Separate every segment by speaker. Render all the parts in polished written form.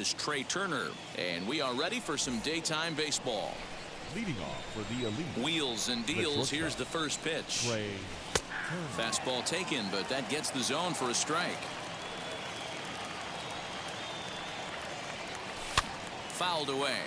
Speaker 1: is Trey Turner, and we are ready for some daytime baseball.
Speaker 2: Leading off for the elite.
Speaker 1: Wheels and deals. Here's the first pitch.
Speaker 2: Trey Turner.
Speaker 1: Fastball taken, but that gets the zone for a strike. Fouled away.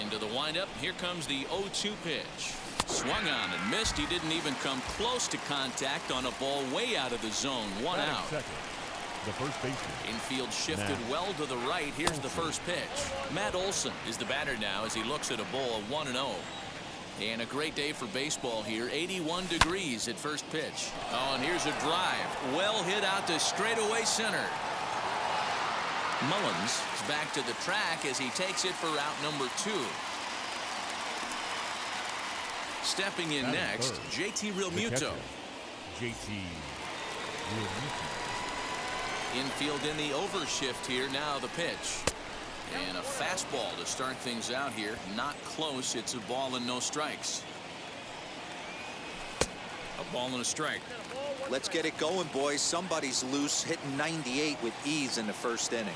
Speaker 1: Into the windup. Here comes the 0-2 pitch. Swung on and missed. He didn't even come close to contact on a ball way out of the zone. One out.
Speaker 2: Second, the first baseman.
Speaker 1: Infield shifted well to the right. Here's the first pitch. Matt Olson is the batter now as he looks at a ball 1-0. And a great day for baseball here. 81 degrees at first pitch. Oh, and here's a drive. Well hit out to straightaway center. Mullins is back to the track as he takes it for out number 2. Stepping in next, JT Realmuto.
Speaker 2: JT Realmuto.
Speaker 1: Infield in the overshift here. Now the pitch. And a fastball to start things out here. Not close. It's a ball and no strikes. A ball and a strike.
Speaker 3: Let's get it going, boys. Somebody's loose, hitting 98 with ease in the first inning.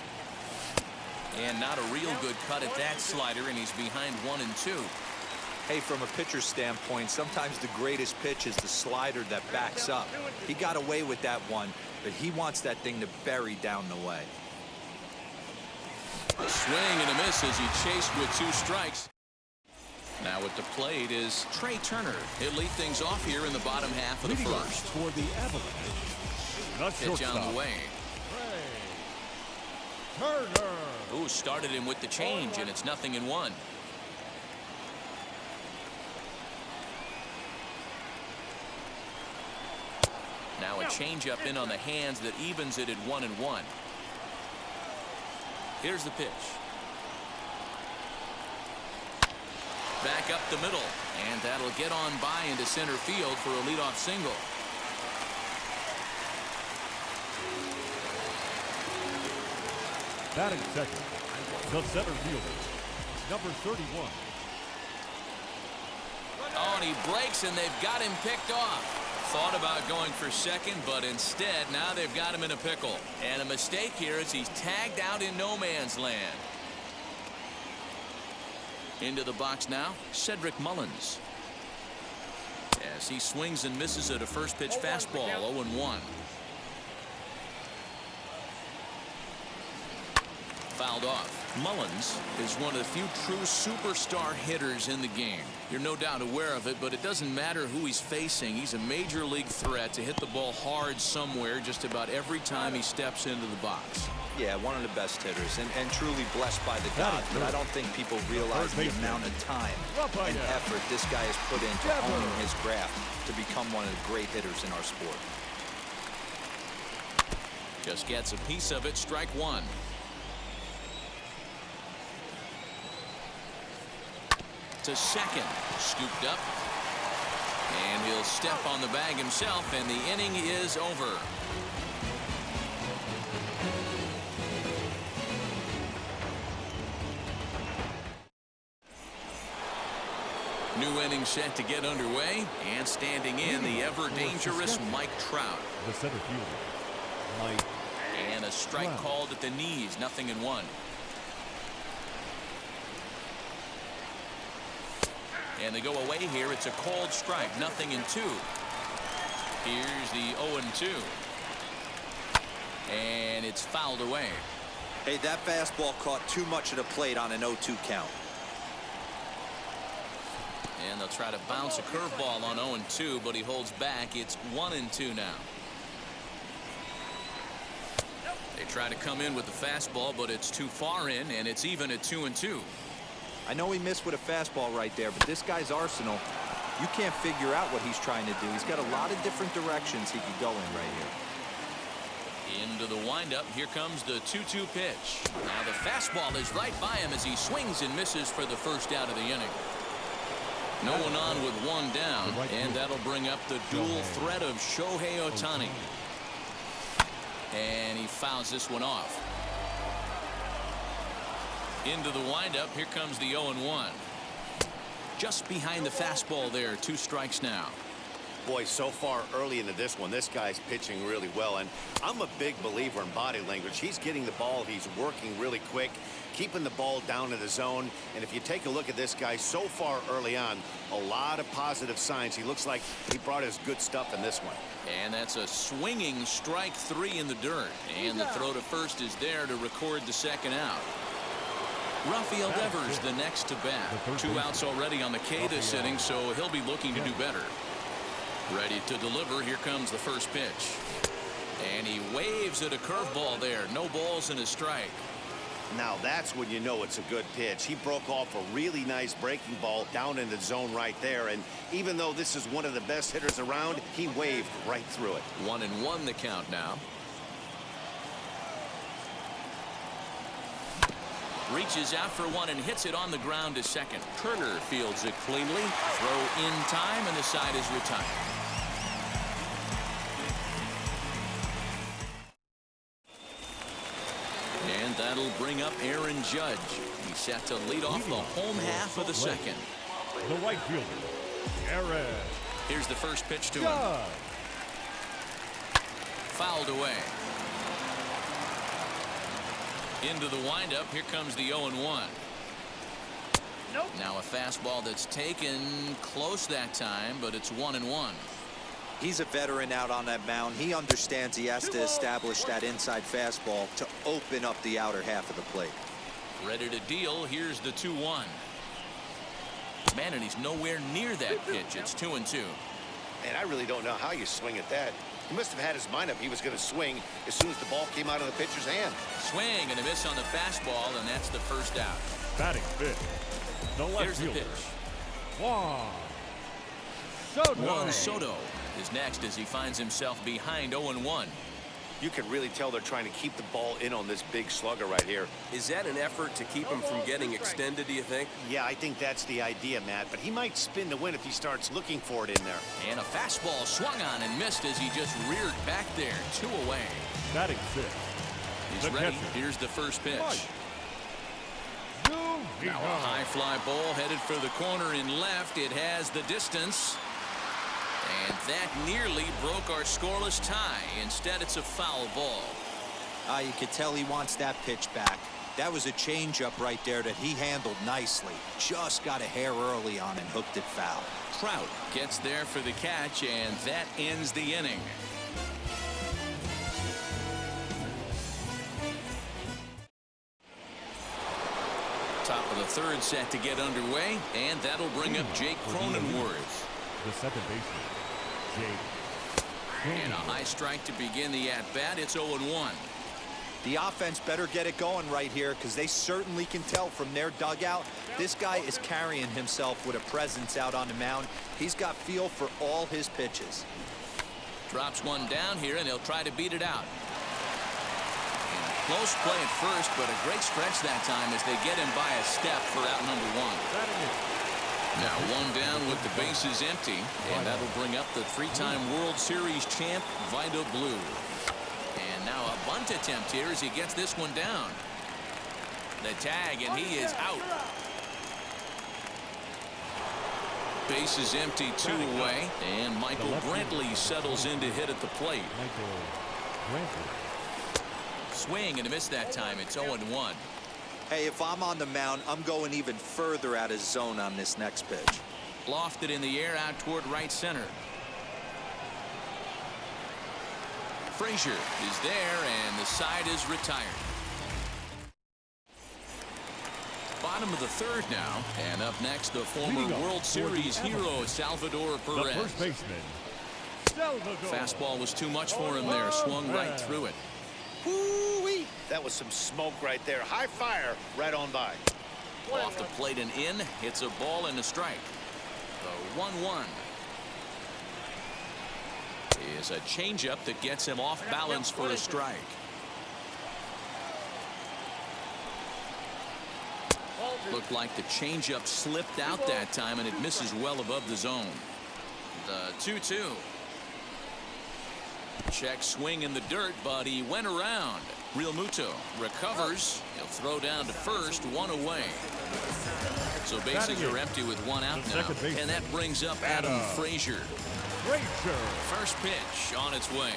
Speaker 1: And not a real good cut at that slider, and he's behind 1-2.
Speaker 3: Hey, from a pitcher's standpoint, sometimes the greatest pitch is the slider that backs up. He got away with that one, but he wants that thing to bury down the way.
Speaker 1: A swing and a miss as he chased with 2 strikes. Now at the plate is Trey Turner. He'll lead things off here in the bottom half of the first.
Speaker 2: For the Avalanche.
Speaker 1: Pitch on the way.
Speaker 2: Turner.
Speaker 1: Ooh, started him with the change, and it's 0-1. Now a changeup in on the hands that evens it at 1-1. Here's the pitch. Back up the middle, and that'll get on by into center field for a leadoff single.
Speaker 2: Batting second, the center fielder, number 31.
Speaker 1: Oh, and he breaks, and they've got him picked off. Thought about going for second, but instead now they've got him in a pickle. And a mistake here as he's tagged out in no man's land. Into the box now, Cedric Mullins. As he swings and misses at a first pitch fastball, 0-1. Fouled off. Mullins is one of the few true superstar hitters in the game. You're no doubt aware of it, but it doesn't matter who he's facing. He's a major league threat to hit the ball hard somewhere just about every time he steps into the box.
Speaker 3: Yeah, one of the best hitters and truly blessed by the gods, but I don't think people realize the amount of time and effort this guy has put into honing his craft to become one of the great hitters in our sport.
Speaker 1: Just gets a piece of it. Strike 1. To second, scooped up, and he'll step on the bag himself, and the inning is over. New inning set to get underway, and standing in the ever dangerous Mike Trout.
Speaker 2: The center fielder, Mike.
Speaker 1: And a strike called at the knees. 0-1. And they go away here. It's a cold strike. 0-2. Here's the 0-2. And it's fouled away.
Speaker 3: Hey, that fastball caught too much of the plate on an 0-2 count.
Speaker 1: And they'll try to bounce a curveball on 0-2, but he holds back. It's 1-2 now. They try to come in with the fastball, but it's too far in, and it's even at 2-2.
Speaker 3: I know he missed with a fastball right there, but this guy's arsenal, you can't figure out what he's trying to do. He's got a lot of different directions he could go in right here.
Speaker 1: Into the windup. Here comes the 2-2 pitch. Now the fastball is right by him as he swings and misses for the first out of the inning. No one on with one down, and that'll bring up the dual threat of Shohei Ohtani. And he fouls this one off. Into the windup. Here comes the 0-1. Just behind the fastball there. 2 strikes now.
Speaker 4: Boy, so far early into this one, this guy's pitching really well, and I'm a big believer in body language. He's getting the ball, he's working really quick, keeping the ball down in the zone, and if you take a look at this guy so far early on, a lot of positive signs. He looks like he brought his good stuff in this one.
Speaker 1: And that's a swinging strike 3 in the dirt, and the throw to first is there to record the second out. Rafael Devers the next to bat. 2 outs already on the K this inning, so he'll be looking to do better. Ready to deliver. Here comes the first pitch. And he waves at a curveball there. No balls and a strike.
Speaker 4: Now that's when you know it's a good pitch. He broke off a really nice breaking ball down in the zone right there. And even though this is one of the best hitters around, he waved right through it.
Speaker 1: 1-1 the count now. Reaches out for one and hits it on the ground to second. Turner fields it cleanly. Throw in time, and the side is retired. And that'll bring up Aaron Judge. He's set to lead off the home half of the second.
Speaker 2: The right fielder, Aaron.
Speaker 1: Here's the first pitch to him. Fouled away. Into the windup. Here comes the 0-1. Nope. Now a fastball that's taken close that time, but it's 1-1.
Speaker 3: He's a veteran out on that mound. He understands he has to establish that inside fastball to open up the outer half of the plate.
Speaker 1: Ready to deal. Here's the 2-1. Man, and he's nowhere near that pitch. It's 2-2.
Speaker 4: And I really don't know how you swing at that. He must have had his mind up. He was going to swing as soon as the ball came out of the pitcher's hand.
Speaker 1: Swing and a miss on the fastball, and that's the first out.
Speaker 2: Batting fifth, the left
Speaker 1: Here's the
Speaker 2: fielder,
Speaker 1: pitch.
Speaker 2: Soto.
Speaker 1: Soto is next as he finds himself behind 0-1.
Speaker 4: You can really tell they're trying to keep the ball in on this big slugger right here.
Speaker 5: Is that an effort to keep him from getting extended, do you think?
Speaker 4: Yeah, I think that's the idea, Matt, but he might spin to win if he starts looking for it in there.
Speaker 1: And a fastball swung on and missed as he just reared back there. 2 away.
Speaker 2: Batting sixth,
Speaker 1: He's ready. Here's the first pitch. Now a high fly ball headed for the corner in left. It has the distance. And that nearly broke our scoreless tie. Instead, it's a foul ball.
Speaker 3: You could tell he wants that pitch back. That was a changeup right there that he handled nicely. Just got a hair early on and hooked it foul.
Speaker 1: Trout gets there for the catch, and that ends the inning. Top of the third set to get underway, and that'll bring up Jake Cronenworth.
Speaker 2: The second baseman, Jake.
Speaker 1: And a high strike to begin the at-bat. It's 0-1.
Speaker 3: The offense better get it going right here because they certainly can tell from their dugout this guy is carrying himself with a presence out on the mound. He's got feel for all his pitches.
Speaker 1: Drops one down here, and he'll try to beat it out. Close play at first, but a great stretch that time as they get him by a step for out number 1. Now one down with the bases empty, and that'll bring up the 3-time World Series champ, Vida Blue. And now a bunt attempt here as he gets this one down. The tag, and he is out. Bases empty, 2 away, and Michael Brantley settles in to hit at the plate. Swing and a miss that time. It's 0-1.
Speaker 3: Hey, if I'm on the mound, I'm going even further out of zone on this next pitch.
Speaker 1: Lofted in the air out toward right center. Frazier is there, and the side is retired. Bottom of the third now, and up next, the former World Series hero, Salvador Perez.
Speaker 2: The first baseman, Salvador.
Speaker 1: Fastball was too much for him there. Swung right through it.
Speaker 4: Woo-wee! That was some smoke right there. High fire right on by.
Speaker 1: Off the plate and in. Hits a ball and a strike. The 1-1 is a changeup that gets him off balance for a strike. Looked like the changeup slipped out that time, and it misses well above the zone. The 2-2. Check swing in the dirt, but he went around. Real Muto recovers. He'll throw down to first, 1 away. So bases are empty with 1 out now. And that brings up Adam Frazier. First pitch on its way.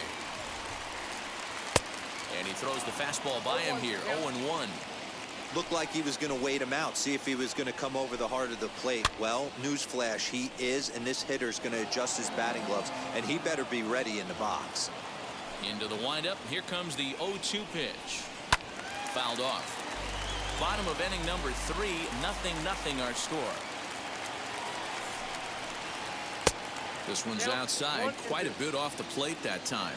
Speaker 1: And he throws the fastball by him here. 0-1.
Speaker 3: Looked like he was going to wait him out, see if he was going to come over the heart of the plate. Well, newsflash, he is, and this hitter's going to adjust his batting gloves, and he better be ready in the box.
Speaker 1: Into the windup. Here comes the 0-2 pitch. Fouled off. Bottom of inning number 3. 0-0 our score. This one's outside. Quite a bit off the plate that time.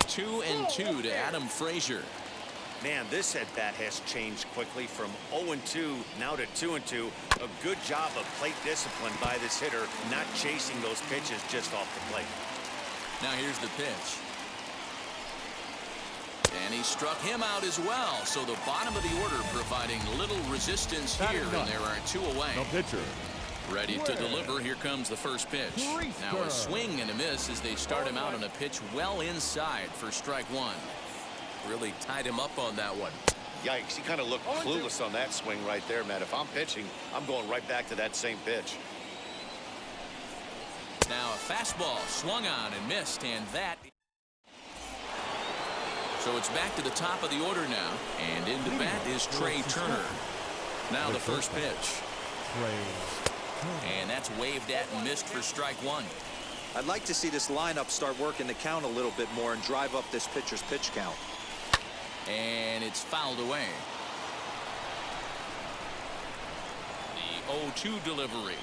Speaker 1: Two and 2 to Adam Frazier.
Speaker 4: Man, this at bat has changed quickly from 0-2 now to 2-2. A good job of plate discipline by this hitter, not chasing those pitches just off the plate.
Speaker 1: Now here's the pitch. And he struck him out as well. So the bottom of the order providing little resistance here, and there are 2 away.
Speaker 2: The pitcher.
Speaker 1: Ready to deliver. Here comes the first pitch. Now a swing and a miss as they start him out on a pitch well inside for strike 1.
Speaker 5: Really tied him up on that one.
Speaker 4: Yikes, he kind of looked clueless on that swing right there, Matt. If I'm pitching, I'm going right back to that same pitch.
Speaker 1: Now a fastball swung on and missed, and that. So it's back to the top of the order now, and into bat is Trey Turner. Now the first pitch. And that's waved at and missed for strike 1.
Speaker 3: I'd like to see this lineup start working the count a little bit more and drive up this pitcher's pitch count.
Speaker 1: And it's fouled away. The 0-2 delivery.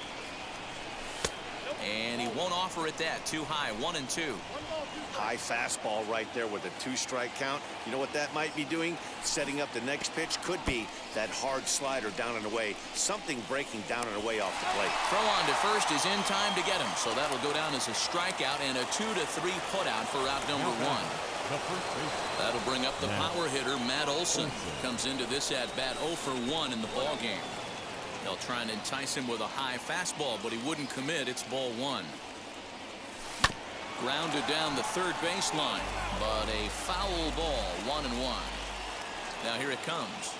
Speaker 1: And he won't offer it that. Too high. 1-2.
Speaker 4: High fastball right there with a 2-strike count. You know what that might be doing? Setting up the next pitch. Could be that hard slider down and away. Something breaking down and away off the plate.
Speaker 1: Throw on to first is in time to get him. So that'll go down as a strikeout and a 2-3 putout for out number 1. That'll bring up the power hitter, Matt Olson. Comes into this at bat 0 for 1 in the ball game. They'll try and entice him with a high fastball, but he wouldn't commit. It's ball 1. Grounded down the third baseline, but a foul ball. 1-1. Now here it comes.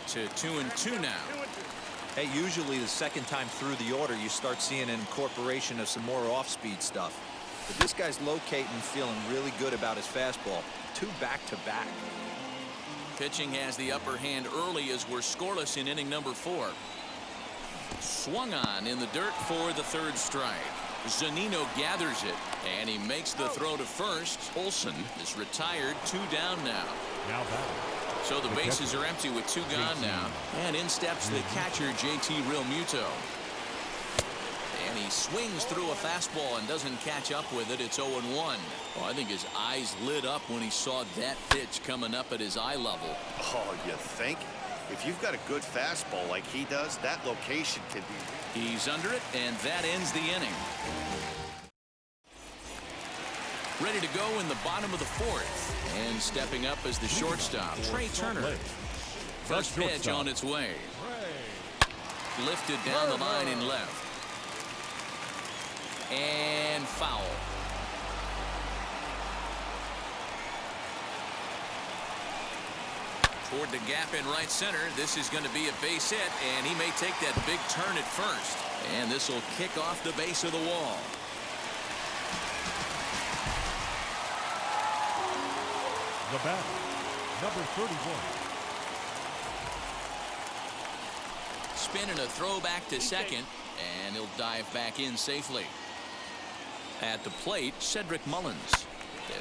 Speaker 1: To 2-2 now.
Speaker 3: Hey, usually the second time through the order you start seeing an incorporation of some more off-speed stuff. But this guy's locating, feeling really good about his fastball. 2 back-to-back.
Speaker 1: Pitching has the upper hand early as we're scoreless in inning number 4. Swung on in the dirt for the third strike. Zunino gathers it, and he makes the throw to first. Olson is retired. 2 down now.
Speaker 2: Now batting.
Speaker 1: So the bases are empty with 2 gone now. And in steps the catcher, JT Realmuto. And he swings through a fastball and doesn't catch up with it. It's 0-1. Oh, I think his eyes lit up when he saw that pitch coming up at his eye level.
Speaker 4: Oh, you think? If you've got a good fastball like he does, that location could be.
Speaker 1: He's under it, and that ends the inning. Ready to go in the bottom of the 4th. And stepping up as the shortstop, Trey Turner. First pitch on its way. Lifted down the line in left. And foul. Toward the gap in right center. This is going to be a base hit, and he may take that big turn at first. And this will kick off the base of the wall.
Speaker 2: The batter, number 31.
Speaker 1: Spin and a throw back to second, and he'll dive back in safely. At the plate, Cedric Mullins.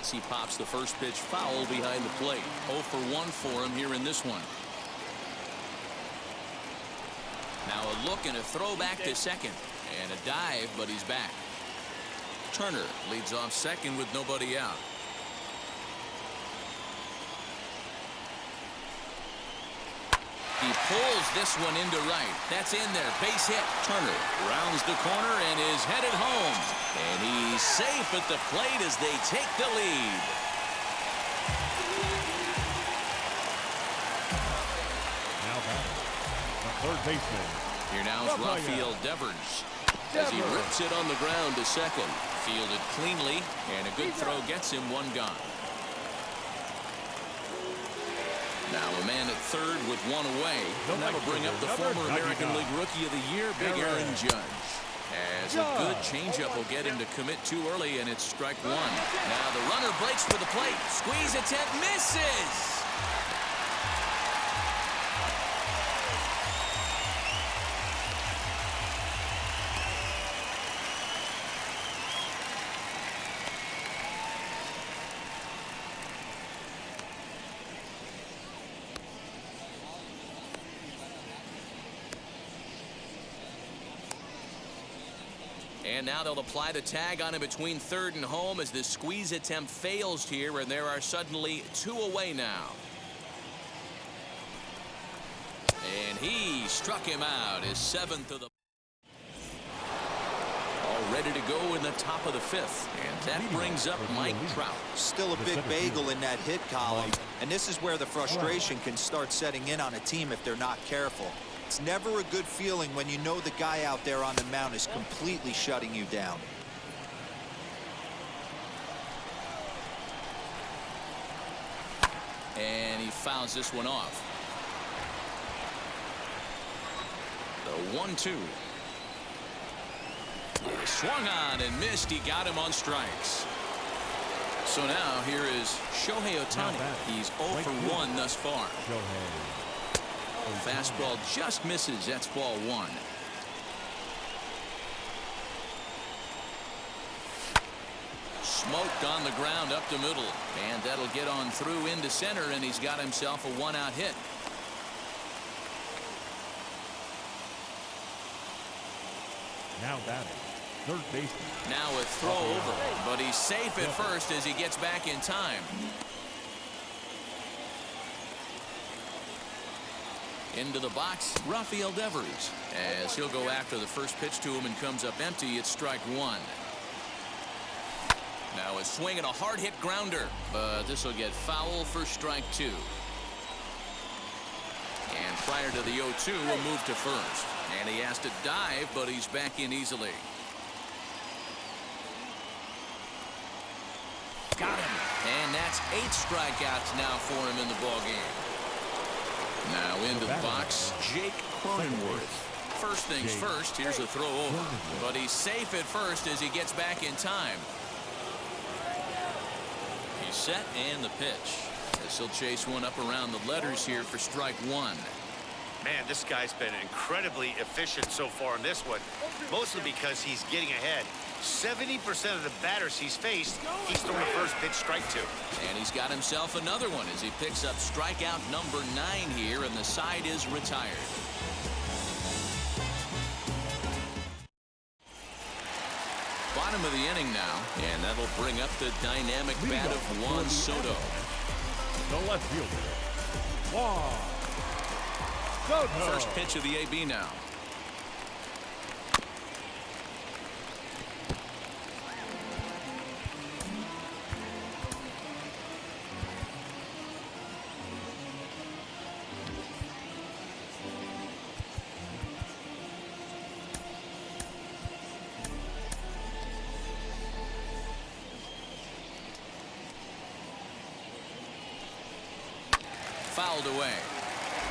Speaker 1: As he pops the first pitch foul behind the plate. 0 for 1 for him here in this one. Now a look and a throw back to second, and a dive, but he's back. Turner leads off second with nobody out. He pulls this one into right. That's in there. Base hit. Turner rounds the corner and is headed home. And he's safe at the plate as they take the lead.
Speaker 2: Now batting, the third baseman.
Speaker 1: Here now is Rafael Devers as he rips it on the ground to second. Fielded cleanly, and a good throw gets him one gone. Now a man at third with one away. And that'll bring up the former American League Rookie of the Year, Big Aaron Judge. As a good changeup will get him to commit too early, and it's strike one. Now the runner breaks for the plate. Squeeze attempt misses. And now they'll apply the tag on him between third and home as this squeeze attempt fails here, and there are suddenly two away now. And he struck him out, his seventh of the... All ready to go in the top of the fifth. And that brings up Mike Trout.
Speaker 3: Still a big bagel in that hit column. And this is where the frustration can start setting in on a team if they're not careful. It's never a good feeling when you know the guy out there on the mound is completely shutting you down.
Speaker 1: And he fouls this one off. The 1-2. He swung on and missed. He got him on strikes. So now here is Shohei Ohtani. He's 0 for 1 thus far. Fastball just misses. That's ball one. Smoked on the ground up the middle. And that'll get on through into center, and he's got himself a one-out hit.
Speaker 2: Now batting, third baseman.
Speaker 1: Now a throw over, but he's safe at first as he gets back in time. Into the box, Rafael Devers, as he'll go after the first pitch to him and comes up empty. It's strike one. Now a swing and a hard hit grounder, but this will get foul for strike two. And prior to the 0-2, we'll move to first. And he has to dive, but he's back in easily. Got him. And that's 8 strikeouts now for him in the ballgame. Now into the box, Jake Cronenworth. First things first, here's a throw over. But he's safe at first as he gets back in time. He's set and the pitch. As he'll chase one up around the letters here for strike one.
Speaker 4: Man, this guy's been incredibly efficient so far in this one, mostly because he's getting ahead. 70% of the batters he's faced, he's thrown a first pitch strike to.
Speaker 1: And he's got himself another one as he picks up strikeout number 9 here, and the side is retired. Bottom of the inning now, and that'll bring up the dynamic bat of Juan Soto.
Speaker 2: The left fielder, Juan Soto.
Speaker 1: First pitch of the AB now. Fouled away.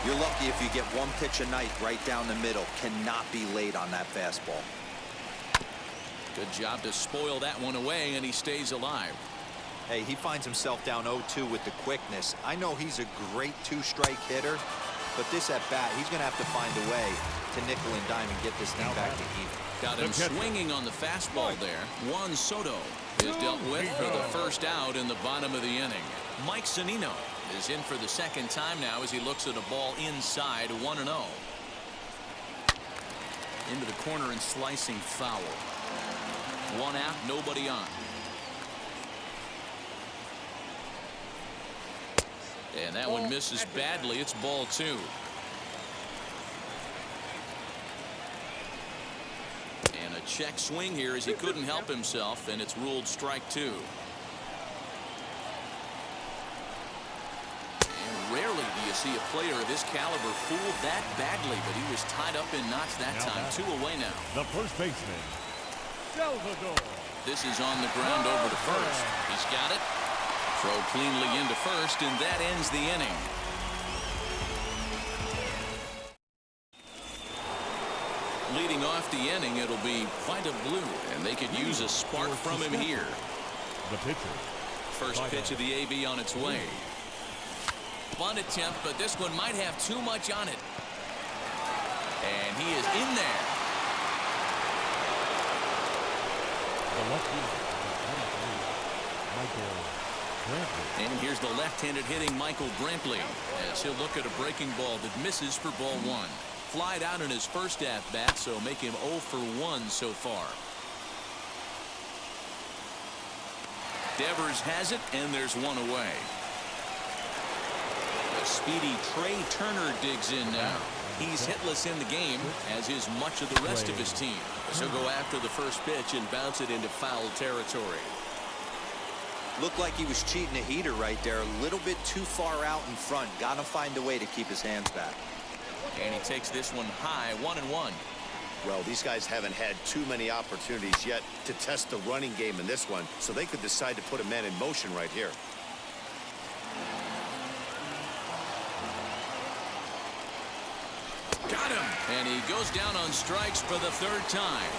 Speaker 3: You're lucky if you get one pitch a night right down the middle. Cannot be late on that fastball.
Speaker 1: Good job to spoil that one away, and he stays alive.
Speaker 3: Hey, he finds himself down 0-2 with the quickness. I know he's a great 2-strike hitter, but this at bat, he's going to have to find a way to nickel and dime and get this thing back to even.
Speaker 1: Got him swinging on the fastball there. Juan Soto is dealt with for the first out in the bottom of the inning. Mike Zunino is in for the second time now as he looks at a ball inside 1-0. Into the corner and slicing foul. One out, nobody on. And that one misses badly. It's ball 2. And a check swing here as he couldn't help himself, and it's ruled strike 2. Rarely do you see a player of this caliber fooled that badly, but he was tied up in knots that time. 2 away now.
Speaker 2: The first baseman, Salvador
Speaker 1: This is on the ground over to first. He's got it. Throw cleanly into first, and that ends the inning. Leading off the inning, it'll be Vida Blue, and they could use a spark from him here.
Speaker 2: The pitcher.
Speaker 1: First pitch of the AB on its way. Bunt attempt, but this one might have too much on it. And he is in there.
Speaker 2: The left fielder, Michael Brantley.
Speaker 1: And here's the left-handed hitting Michael Brantley as he'll look at a breaking ball that misses for ball one. Flied out in his first at-bat, so make him 0 for 1 so far. Devers has it, and there's one away. The speedy Trey Turner digs in now. He's hitless in the game, as is much of the rest of his team. So go after the first pitch and bounce it into foul territory.
Speaker 3: Looked like he was cheating a heater right there. A little bit too far out in front. Got to find a way to keep his hands back.
Speaker 1: And he takes this one high, 1-1.
Speaker 4: Well, these guys haven't had too many opportunities yet to test the running game in this one, so they could decide to put a man in motion right here.
Speaker 1: Got him! And he goes down on strikes for the third time.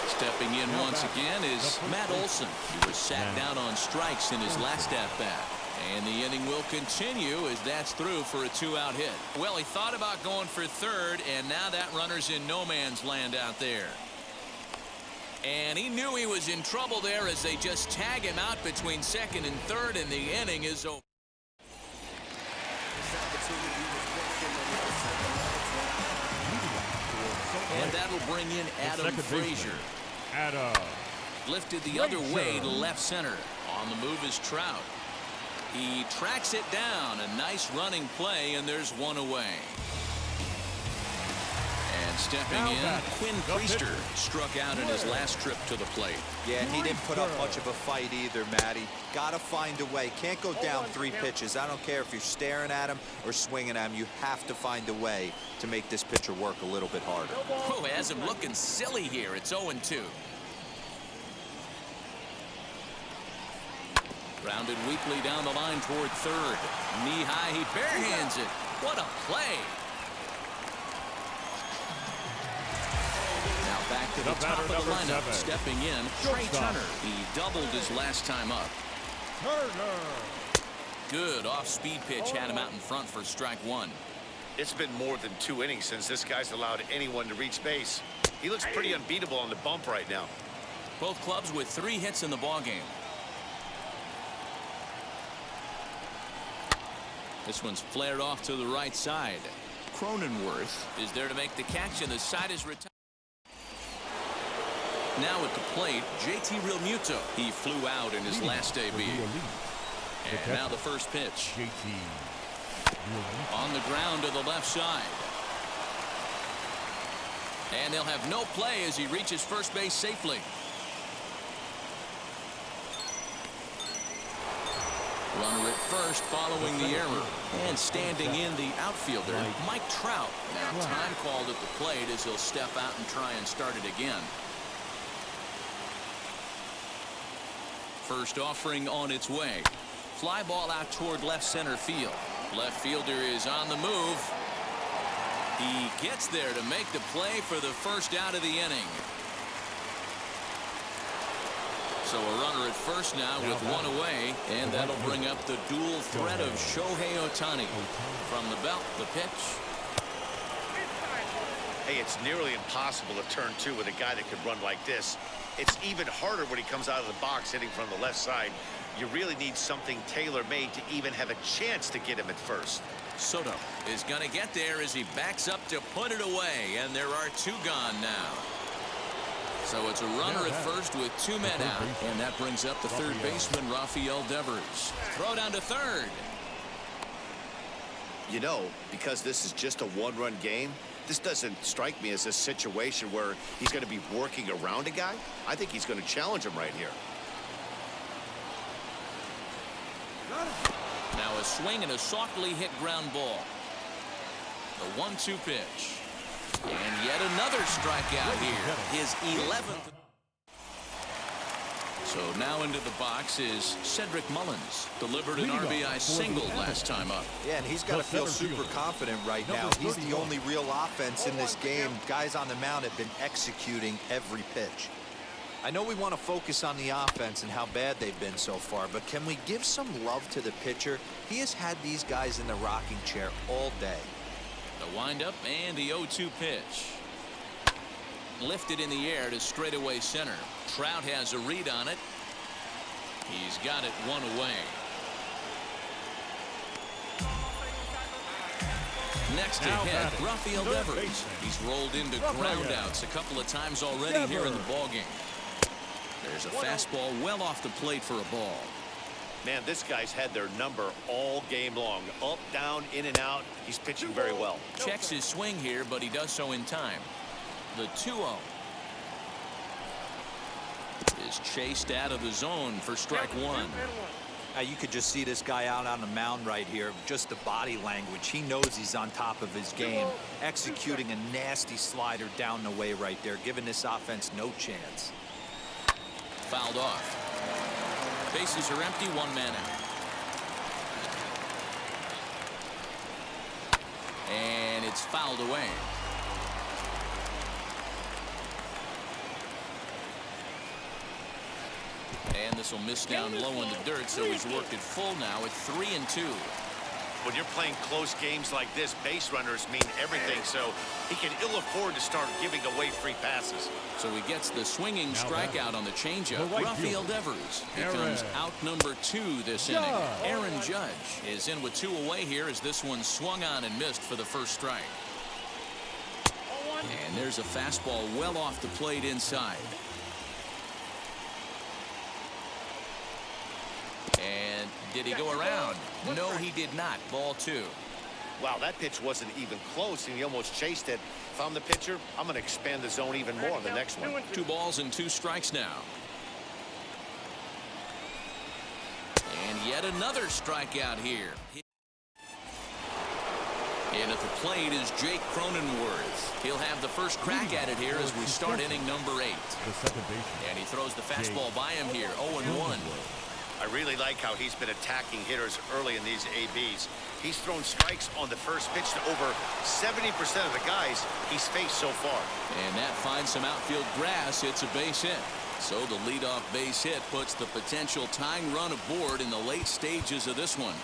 Speaker 1: Stepping in once again is Matt Olson. He was sat down on strikes in his last at-bat. And the inning will continue as that's through for a 2-out hit. Well, he thought about going for third, and now that runner's in no man's land out there. And he knew he was in trouble there as they just tag him out between second and third, and the inning is over. And that'll bring in Adam Frazier. Lifted the other way to left center. On the move is Trout. He tracks it down. A nice running play, and there's one away. And stepping in, Quinn Priester struck out in his last trip to the plate.
Speaker 3: Yeah, he didn't put up much of a fight either, Matty. Got to find a way. Can't go down 3 pitches. I don't care if you're staring at him or swinging at him. You have to find a way to make this pitcher work a little bit harder.
Speaker 1: Oh, has him looking silly here. It's 0-2. Grounded weakly down the line toward third. Knee high, he barehands it. What a play. Now back to the top of the lineup. Stepping in, Trey Turner. He doubled his last time up. Good off-speed pitch had him out in front for strike one.
Speaker 4: It's been more than 2 innings since this guy's allowed anyone to reach base. He looks pretty unbeatable on the bump right now.
Speaker 1: Both clubs with 3 hits in the ballgame. This one's flared off to the right side. Cronenworth is there to make the catch, and the side is retired. Now at the plate, JT Realmuto. He flew out in his last AB. And now the first pitch. On the ground to the left side. And they'll have no play as he reaches first base safely. Runner at first following the error. And standing in the outfielder, Mike Trout. Now time called at the plate as he'll step out and try and start it again. First offering on its way. Fly ball out toward left center field. Left fielder is on the move. He gets there to make the play for the first out of the inning. So a runner at first now with one away, and that'll bring up the dual threat of Shohei Ohtani. From the belt, the pitch.
Speaker 4: Hey, it's nearly impossible to turn 2 with a guy that could run like this. It's even harder when he comes out of the box hitting from the left side. You really need something tailor-made to even have a chance to get him at first.
Speaker 1: Soto is going to get there as he backs up to put it away, and there are 2 gone now. So it's a runner at first with 2 men out, and that brings up the third baseman, Rafael Devers. Throw down to third.
Speaker 4: You know, because this is just a 1-run game, this doesn't strike me as a situation where he's going to be working around a guy. I think he's going to challenge him right here.
Speaker 1: Now a swing and a softly hit ground ball. The 1-2 pitch. And yet another strikeout here. His 11th. So now into the box is Cedric Mullins. Delivered an RBI single last time up.
Speaker 3: Yeah, and he's got to feel super confident right now. He's the only real offense in this game. Guys on the mound have been executing every pitch. I know we want to focus on the offense and how bad they've been so far, but can we give some love to the pitcher? He has had these guys in the rocking chair all day.
Speaker 1: The windup and the 0-2 pitch. Lifted in the air to straightaway center. Trout has a read on it. He's got it one away. Next to hit, Rafael Devers. He's rolled into groundouts a couple of times already here in the ballgame. There's a fastball well off the plate for a ball.
Speaker 4: Man, this guy's had their number all game long. Up, down, in and out. He's pitching very well.
Speaker 1: Checks his swing here, but he does so in time. The 2-0 is chased out of the zone for strike one.
Speaker 3: Now you could just see this guy out on the mound right here. Just the body language. He knows he's on top of his game. Executing a nasty slider down the way right there, giving this offense no chance.
Speaker 1: Fouled off. Bases are empty, one man out. And it's fouled away. And this will miss down low in the dirt, so he's worked it full now at 3-2.
Speaker 4: When you're playing close games like this, base runners mean everything, so he can ill afford to start giving away free passes.
Speaker 1: So he gets the swinging strikeout on the changeup. Rafael Devers becomes out number 2 this inning. Aaron Judge is in with 2 away here as this one swung on and missed for the first strike. And there's a fastball well off the plate inside. And did he go around? No, he did not. Ball 2.
Speaker 4: Wow, that pitch wasn't even close, and he almost chased it. If I'm the pitcher, I'm going to expand the zone even more on the next one.
Speaker 1: 2 balls and 2 strikes now. And yet another strikeout here. And at the plate is Jake Cronenworth. He'll have the first crack at it here as we start inning number 8. And he throws the fastball by him here, 0-1.
Speaker 4: I really like how he's been attacking hitters early in these ABs. He's thrown strikes on the first pitch to over 70% of the guys he's faced so far.
Speaker 1: And that finds some outfield grass. It's a base hit. So the leadoff base hit puts the potential tying run aboard in the late stages of this one.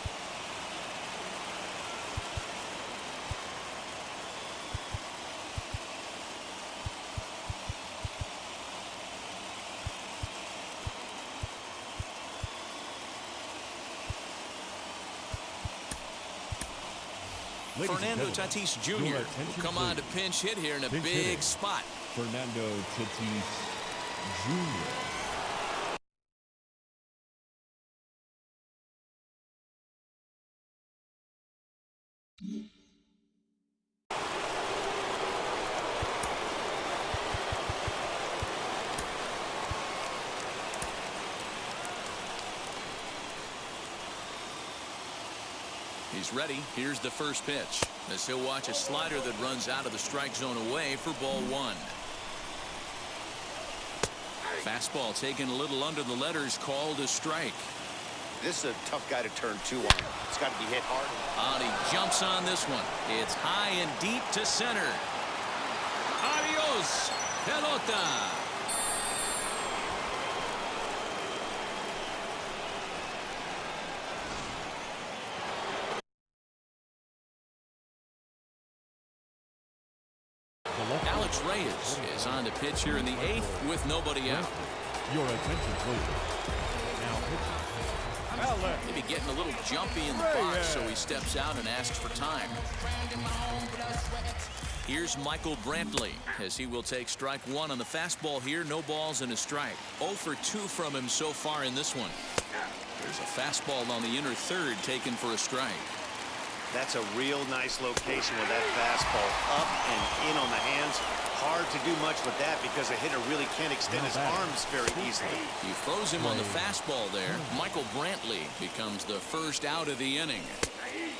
Speaker 1: Fernando Tatis Jr. will come on to pinch hit here in a big spot.
Speaker 2: Fernando Tatis Jr.
Speaker 1: He's ready. Here's the first pitch. As he'll watch a slider that runs out of the strike zone away for ball 1. Fastball taken a little under the letters, called a strike.
Speaker 4: This is a tough guy to turn 2 on. It's got to be hit hard.
Speaker 1: And he jumps on this one. It's high and deep to center. Adios, pelota. Alex Reyes is on the pitch here in the 8th with nobody out.
Speaker 2: Your attention, please. Now pitching.
Speaker 1: Maybe getting a little jumpy in the box, so he steps out and asks for time. Here's Michael Brantley as he will take strike 1 on the fastball here. No balls and a strike. 0 for 2 from him so far in this one. There's a fastball on the inner third taken for a strike.
Speaker 4: That's a real nice location with that fastball up and in on the hands. Hard to do much with that because a hitter really can't extend his arms very easily.
Speaker 1: He throws him on the fastball there. Michael Brantley becomes the first out of the inning.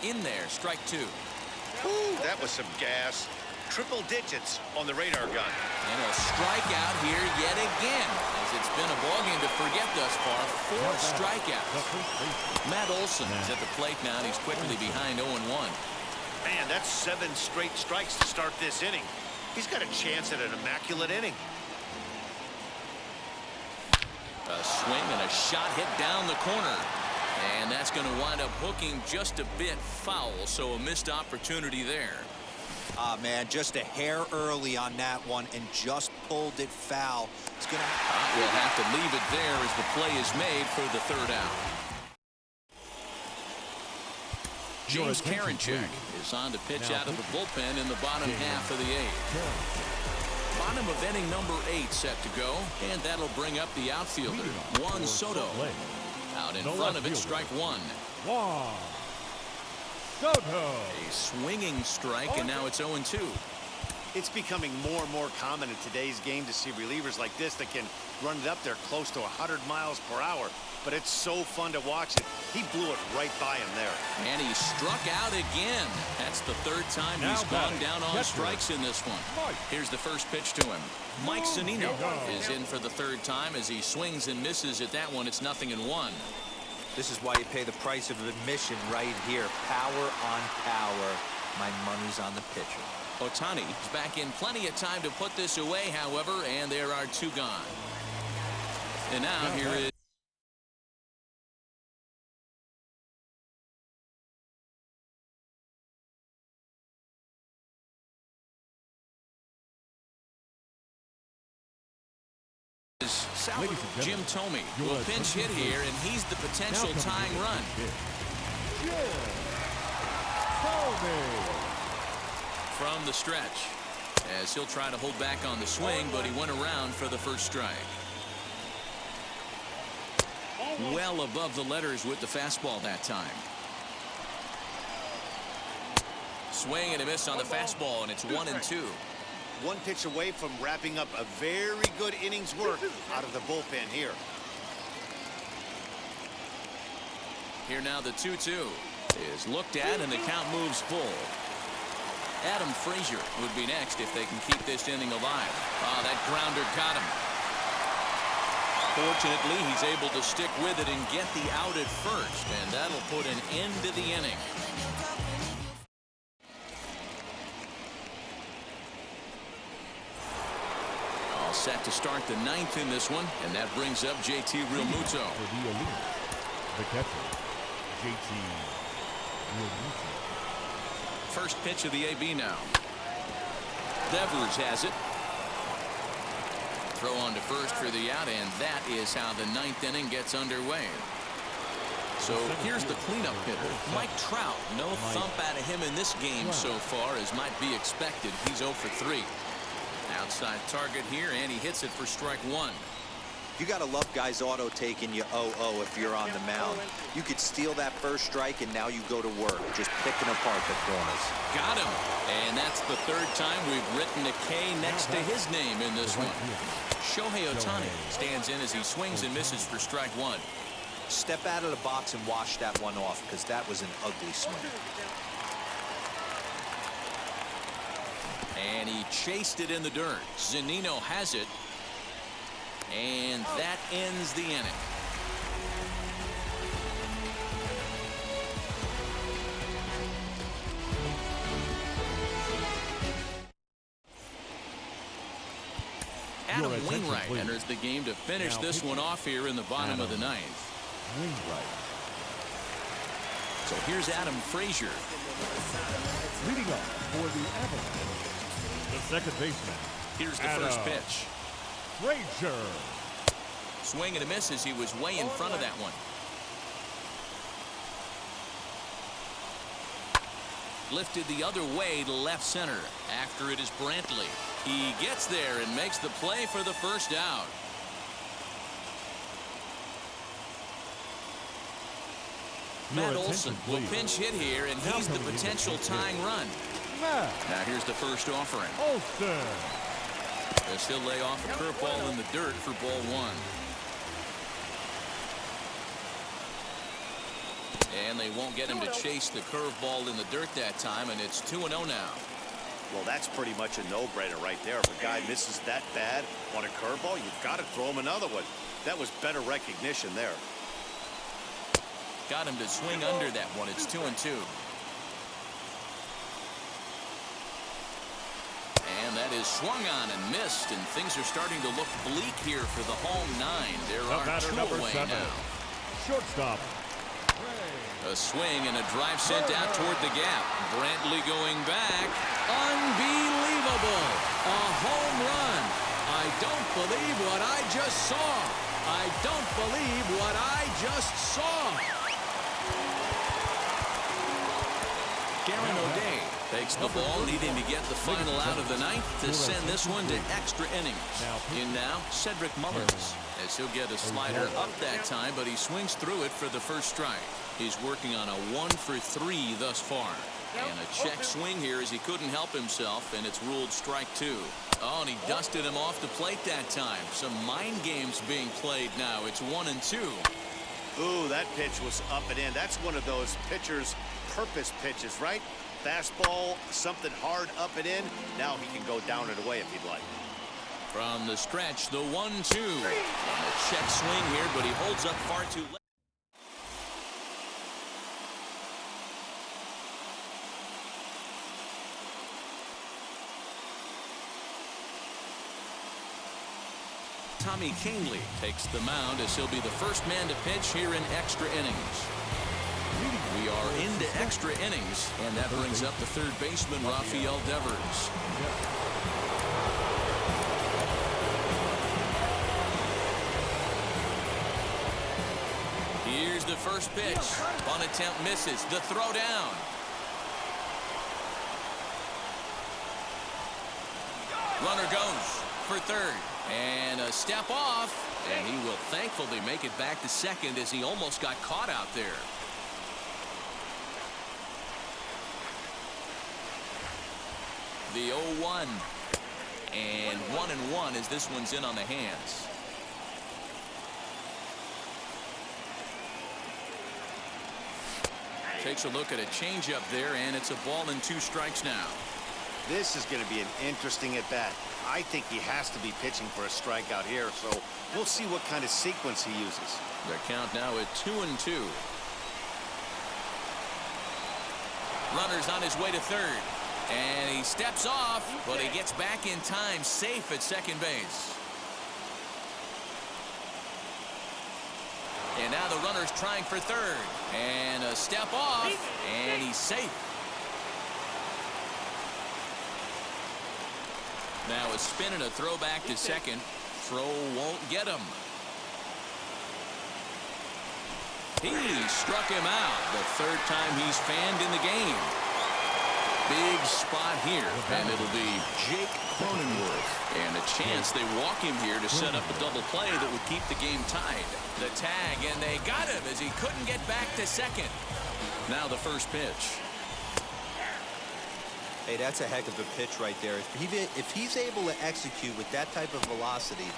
Speaker 1: In there, strike 2.
Speaker 4: Ooh, that was some gas. triple digits on the radar gun.
Speaker 1: And a strikeout here yet again, as it's been a ballgame to forget thus far. 4 strikeouts. Matt Olson is at the plate now, and he's quickly behind 0-1.
Speaker 4: Man, that's 7 straight strikes to start this inning. He's got a chance at an immaculate inning.
Speaker 1: A swing and a shot hit down the corner. And that's going to wind up hooking just a bit foul, so a missed opportunity there.
Speaker 3: Ah, man, just a hair early on that one and just pulled it foul. It's going to...
Speaker 1: We'll have to leave it there as the play is made for the 3rd out. James Karinchak is on to pitch out of the bullpen in the bottom half of the 8th. Bottom of inning number 8 set to go, and that'll bring up the outfielder, Juan Soto. Out in front of it, strike 1.
Speaker 2: Soto.
Speaker 1: A swinging strike, and now it's 0-2.
Speaker 4: It's becoming more and more common in today's game to see relievers like this that can run it up there close to 100 miles per hour. But it's so fun to watch it. He blew it right by him there.
Speaker 1: And he struck out again. That's the 3rd time he's gone down on strikes in this one. Here's the first pitch to him. Mike Zunino is in for the 3rd time as he swings and misses at that one. It's 0-1.
Speaker 3: This is why you pay the price of admission right here. Power on power. My money's on the pitcher.
Speaker 1: Ohtani is back in plenty of time to put this away, however, and there are 2 gone. And now here is Jim Thome will pinch hit here, and he's the potential tying run. From the stretch, as he'll try to hold back on the swing, but he went around for the first strike. Well above the letters with the fastball that time. Swing and a miss on the fastball, and it's 1-2.
Speaker 4: 1 pitch away from wrapping up a very good innings work out of the bullpen here.
Speaker 1: Here now the 2-2 is looked at, and the count moves full. Adam Frazier would be next if they can keep this inning alive. That grounder got him. Fortunately, he's able to stick with it and get the out at first, and that'll put an end to the inning. All set to start the 9th in this one, and that brings up JT Realmuto.
Speaker 2: For the elite, the catcher, JT Realmuto.
Speaker 1: First pitch of the AB now. Devers has it. Throw on to first for the out, and that is how the 9th inning gets underway. So here's the cleanup hitter, Mike Trout. No thump out of him in this game so far, as might be expected. He's 0 for 3. Outside target here, and he hits it for strike 1.
Speaker 3: You got to love guys auto taking you 0-0 if you're on the mound. You could steal that first strike, and now you go to work, just picking apart the corners.
Speaker 1: Got him. And that's the 3rd time we've written a K next to his name in this one. Shohei Ohtani stands in as he swings and misses for strike 1.
Speaker 3: Step out of the box and wash that one off, because that was an ugly swing.
Speaker 1: And he chased it in the dirt. Zunino has it. And that ends the inning. Adam Wainwright enters the game to finish this one off here in the bottom of the 9th. So here's Adam Frazier.
Speaker 2: Leading up for the Avalanche, the 2nd baseman.
Speaker 1: Here's the first pitch.
Speaker 2: Frazier.
Speaker 1: Swing and a miss as he was way in front of that one. Lifted the other way to left center. After it is Brantley. He gets there and makes the play for the first out. Matt Olson will pinch hit here, and he's the potential tying run. Now here's the first offering.
Speaker 2: Olson.
Speaker 1: They'll still lay off a curveball in the dirt for ball 1. And they won't get him to chase the curveball in the dirt that time, and it's 2-0 now.
Speaker 4: Well, that's pretty much a no-brainer right there. If a guy misses that bad on a curveball, you've got to throw him another one. That was better recognition there.
Speaker 1: Got him to swing under that one. It's 2-2. And that is swung on and missed, and things are starting to look bleak here for the home 9. There are 2 away now.
Speaker 2: Shortstop.
Speaker 1: A swing and a drive sent out toward the gap. Brantley going back. Unbelievable. A home run. I don't believe what I just saw. I don't believe what I just saw. Garen O'Day takes the ball, needing to get the final out of the 9th to send this one to extra innings. In now, Cedric Mullins, as he'll get a slider up that time, but he swings through it for the first strike. He's working on a 1-for-3 thus far. And a check swing here as he couldn't help himself, and it's ruled strike 2. Oh, and he dusted him off the plate that time. Some mind games being played now. It's 1-2.
Speaker 4: Ooh, that pitch was up and in. That's one of those pitchers' purpose pitches, right? Fastball, something hard up and in. Now he can go down and away if he'd like.
Speaker 1: From the stretch, the 1-2. And a check swing here, but he holds up far too late. Tommy Kahnle takes the mound as he'll be the first man to pitch here in extra innings. We are into extra innings, and that brings up the third baseman, Rafael Devers. Here's the first pitch. Bunt attempt misses. The throw down. Runner goes for third. And a step off, and he will thankfully make it back to second as he almost got caught out there. The 0-1, and 1-1 as this one's in on the hands. Takes a look at a changeup there, and it's a ball and 2 strikes now.
Speaker 4: This is going to be an interesting at-bat. I think he has to be pitching for a strikeout here, so we'll see what kind of sequence he uses.
Speaker 1: The count now at 2-2. Runner's on his way to third, and he steps off, but he gets back in time, safe at second base. And now the runner's trying for third, and a step off, and he's safe. Now a spin and a throw back to second. Throw won't get him. He struck him out the third time he's fanned in the game. Big spot here, and it'll be Jake Cronenworth. And a chance they walk him here to set up a double play that would keep the game tied. The tag, and they got him as he couldn't get back to second. Now the first pitch.
Speaker 3: Hey, that's a heck of a pitch right there. If he's able to execute with that type of velocity,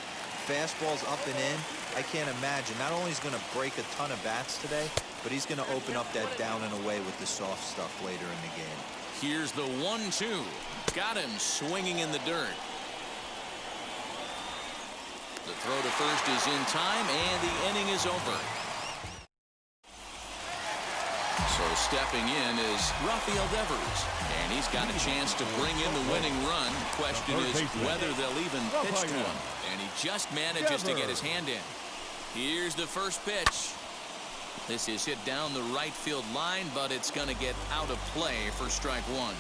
Speaker 3: fastballs up and in, I can't imagine. Not only is he going to break a ton of bats today, but he's going to open up that down and away with the soft stuff later in the game.
Speaker 1: Here's the 1-2. Got him swinging in the dirt. The throw to first is in time, and the inning is over. So stepping in is Rafael Devers, and he's got a chance to bring in the winning run. The question is whether they'll even pitch to him, and he just manages to get his hand in. Here's the first pitch. This is hit down the right field line, but it's going to get out of play for strike 1.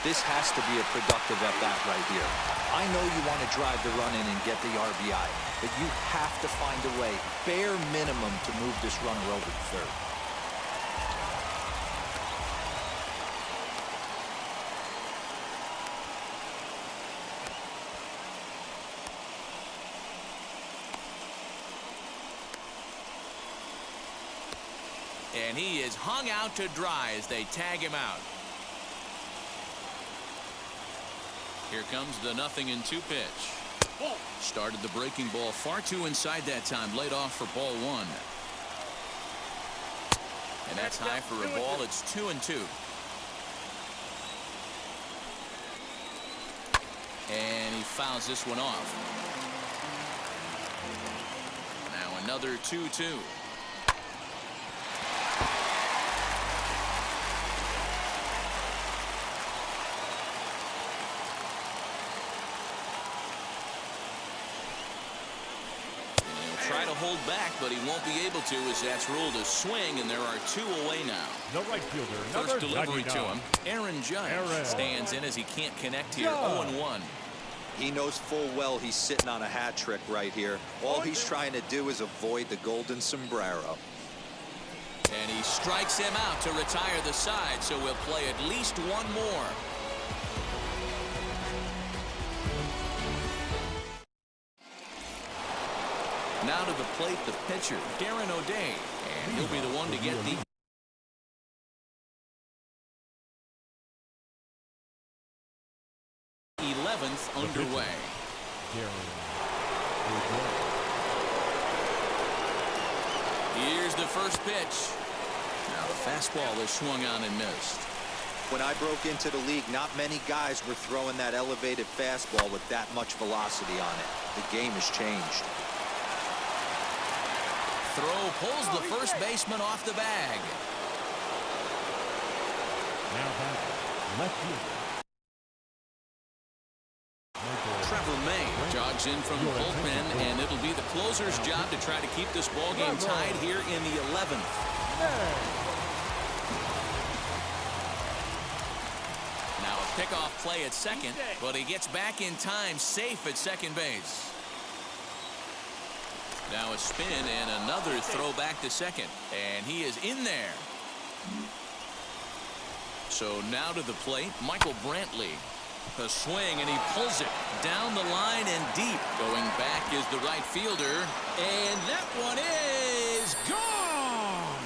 Speaker 3: This has to be a productive at-bat right here. I know you want to drive the run in and get the RBI, but you have to find a way, bare minimum, to move this runner over to third.
Speaker 1: And he is hung out to dry as they tag him out. Here comes the 0-2 pitch. Started the breaking ball far too inside that time. Laid off for ball 1. And that's high for a ball. It's 2-2. And he fouls this one off. Now another 2-2. Try to hold back, but he won't be able to, as that's ruled a swing, and there are 2 away now.
Speaker 2: The right fielder,
Speaker 1: First delivery to him. Aaron Judge stands in as he can't connect here. 0-1.
Speaker 3: He knows full well he's sitting on a hat trick right here. All he's trying to do is avoid the golden sombrero.
Speaker 1: And he strikes him out to retire the side, so we'll play at least one more. Now to the plate, the pitcher, Darren O'Day, and he'll be the one to get the 11th underway. Here's the first pitch. Now the fastball is swung on and missed.
Speaker 3: When I broke into the league, not many guys were throwing that elevated fastball with that much velocity on it. The game has changed.
Speaker 1: Throw pulls the first baseman off the bag.
Speaker 2: Now back, left fielder.
Speaker 1: Trevor May jogs in from the bullpen, and it'll be the closer's job to try to keep this ball game tied here in the 11th. Now a pickoff play at second, but he gets back in time, safe at second base. Now a spin and another throw back to second, and he is in there. So now to the plate, Michael Brantley. A swing, and he pulls it down the line and deep. Going back is the right fielder, and that one is gone.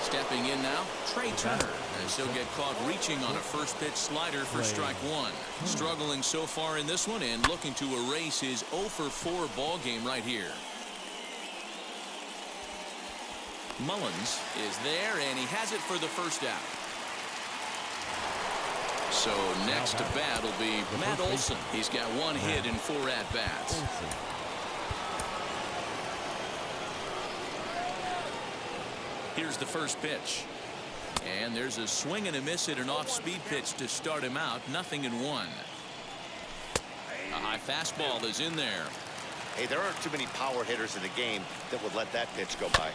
Speaker 1: Stepping in now, Trey Turner, as he'll get caught reaching on a first pitch slider for strike one. Struggling so far in this one and looking to erase his 0-for-4 ball game right here. Mullins is there, and he has it for the first out. So next to bat will be Matt Olson. He's got 1 hit in 4 at-bats. Here's the first pitch. And there's a swing and a miss at an off-speed pitch to start him out. 0-1. A high fastball is in there.
Speaker 4: Hey, there aren't too many power hitters in the game that would let that pitch go by.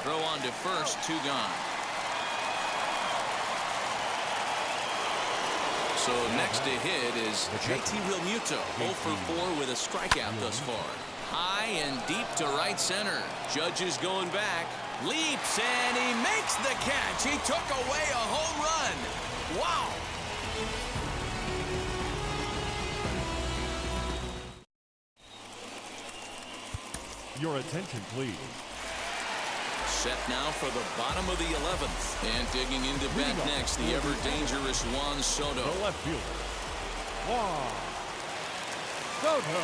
Speaker 4: Throw on to first, 2 gone. So next to hit is JT Realmuto, 0-for-4 with a strikeout thus far. High and deep to right center. Judge is going back, leaps, and he makes the catch. He took away a home run. Wow.
Speaker 2: Your attention, please.
Speaker 1: Set now for the bottom of the 11th. And digging into bat next, the ever-dangerous Juan Soto.
Speaker 2: The left fielder, Juan Soto.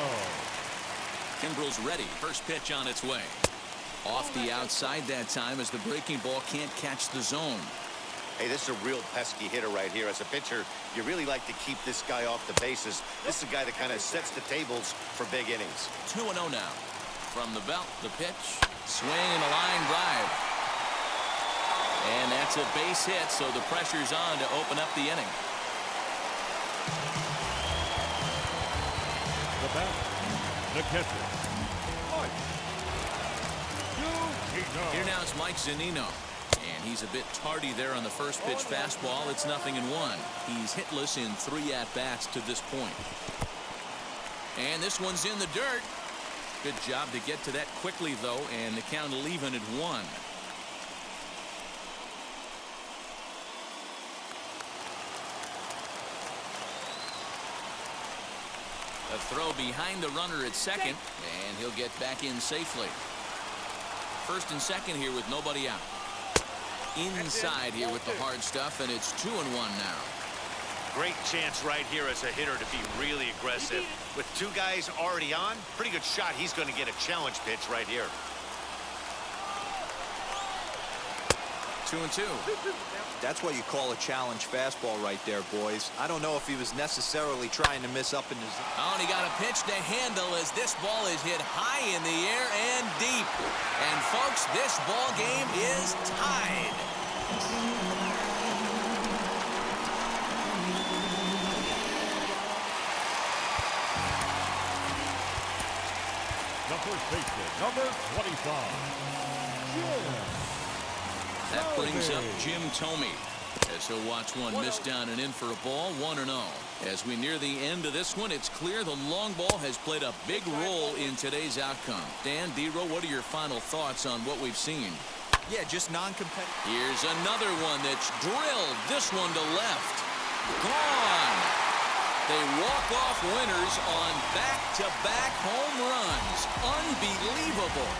Speaker 1: Kimbrel's ready. First pitch on its way. Off the outside that time as the breaking ball can't catch the zone.
Speaker 4: Hey, this is a real pesky hitter right here. As a pitcher, you really like to keep this guy off the bases. This is a guy that kind of sets the tables for big innings.
Speaker 1: 2-0 now. From the belt, the pitch. Swing and a line drive. And that's a base hit, so the pressure's on to open up the inning.
Speaker 2: The bat, the catcher, Mike Zunino.
Speaker 1: Here now is Mike Zunino. And he's a bit tardy there on the first pitch fastball. It's 0-1. He's hitless in 3 at-bats to this point. And this one's in the dirt. Good job to get to that quickly, though, and the count will even at 1. A throw behind the runner at second, and he'll get back in safely. First and second here with nobody out. Inside here with the hard stuff, and it's 2-1 now.
Speaker 4: Great chance right here as a hitter to be really aggressive. With two guys already on, pretty good shot. He's going to get a challenge pitch right here.
Speaker 1: 2-2.
Speaker 3: That's what you call a challenge fastball right there, boys. I don't know if he was necessarily trying to miss up in his...
Speaker 1: Oh, and he got a pitch to handle as this ball is hit high in the air and deep. And folks, this ball game is tied.
Speaker 2: The first baseman, number 25.
Speaker 1: That brings up Jim Thome as he'll watch one miss down and in for a ball. 1-0. As we near the end of this one, it's clear the long ball has played a big role in today's outcome. Dan, D-Row, what are your final thoughts on what we've seen?
Speaker 3: Yeah, just non-competitive.
Speaker 1: Here's another one that's drilled. This one to left. Gone. They walk off winners on back-to-back home runs. Unbelievable.